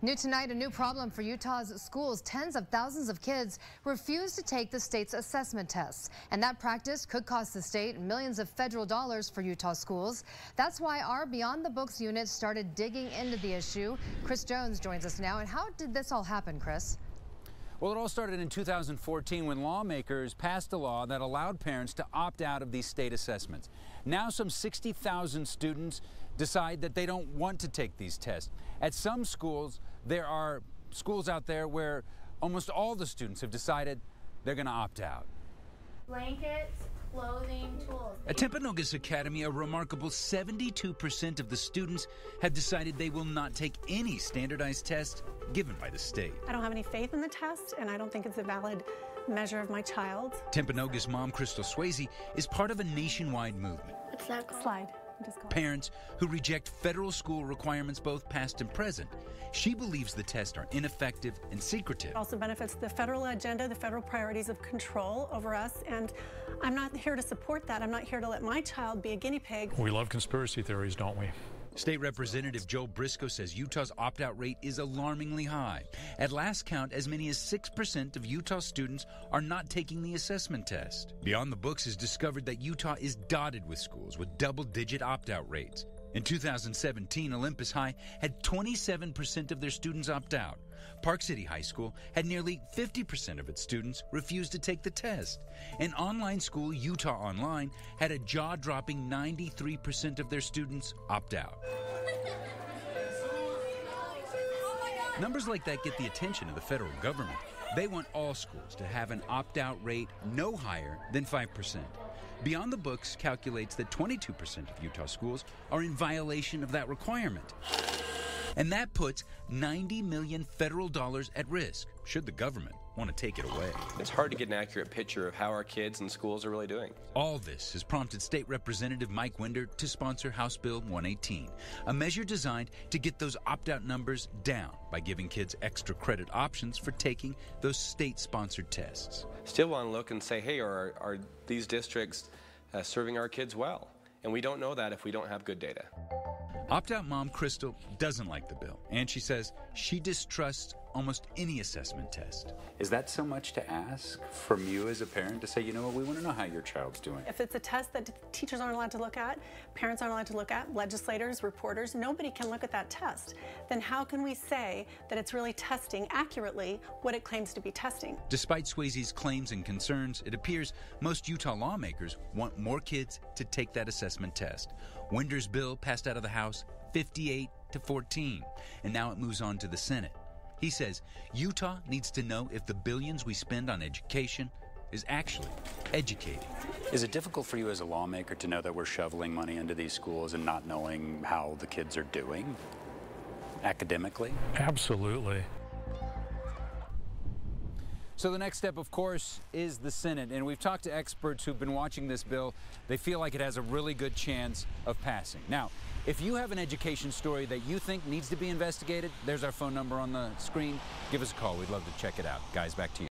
New tonight, a new problem for Utah's schools. Tens of thousands of kids refuse to take the state's assessment tests, and that practice could cost the state millions of federal dollars for Utah schools. That's why our Beyond the Books unit started digging into the issue. Chris Jones joins us now. And how did this all happen, Chris? Well, it all started in 2014 when lawmakers passed a law that allowed parents to opt out of these state assessments. Now some 60,000 students decide that they don't want to take these tests. At some schools, there are schools out there where almost all the students have decided they're going to opt out. Blankets, clothing, tools. At Timpanogos Academy, a remarkable 72% of the students have decided they will not take any standardized test given by the state. I don't have any faith in the test, and I don't think it's a valid measure of my child. Timpanogos mom Crystal Swayze is part of a nationwide movement. What's that called? Slide. Parents who reject federal school requirements, both past and present. She believes the tests are ineffective and secretive. It also benefits the federal agenda, the federal priorities of control over us, and I'm not here to support that. I'm not here to let my child be a guinea pig. We love conspiracy theories, don't we? State Representative Joe Briscoe says Utah's opt-out rate is alarmingly high. At last count, as many as 6% of Utah students are not taking the assessment test. Beyond the Books has discovered that Utah is dotted with schools with double-digit opt-out rates. In 2017, Olympus High had 27% of their students opt out. Park City High School had nearly 50% of its students refuse to take the test. An online school, Utah Online, had a jaw-dropping 93% of their students opt out. Numbers like that get the attention of the federal government. They want all schools to have an opt-out rate no higher than 5%. Beyond the Books calculates that 22% of Utah schools are in violation of that requirement. And that puts $90 million federal dollars at risk, should the government want to take it away. It's hard to get an accurate picture of how our kids and schools are really doing. All this has prompted State Representative Mike Winder to sponsor House Bill 118, a measure designed to get those opt-out numbers down by giving kids extra credit options for taking those state-sponsored tests. Still want to look and say, hey, are these districts serving our kids well? And we don't know that if we don't have good data. Opt-out mom Crystal doesn't like the bill, and she says she distrusts almost any assessment test. Is that so much to ask from you as a parent to say, you know what, we want to know how your child's doing? If it's a test that teachers aren't allowed to look at, parents aren't allowed to look at, legislators, reporters, nobody can look at that test, then how can we say that it's really testing accurately what it claims to be testing? Despite Swayze's claims and concerns, it appears most Utah lawmakers want more kids to take that assessment test. Winder's bill passed out of the House 58-14, and now it moves on to the Senate. He says Utah needs to know if the billions we spend on education is actually educating. Is it difficult for you as a lawmaker to know that we're shoveling money into these schools and not knowing how the kids are doing academically? Absolutely. So the next step, of course, is the Senate. And we've talked to experts who've been watching this bill. They feel like it has a really good chance of passing. Now, if you have an education story that you think needs to be investigated, there's our phone number on the screen. Give us a call. We'd love to check it out. Guys, back to you.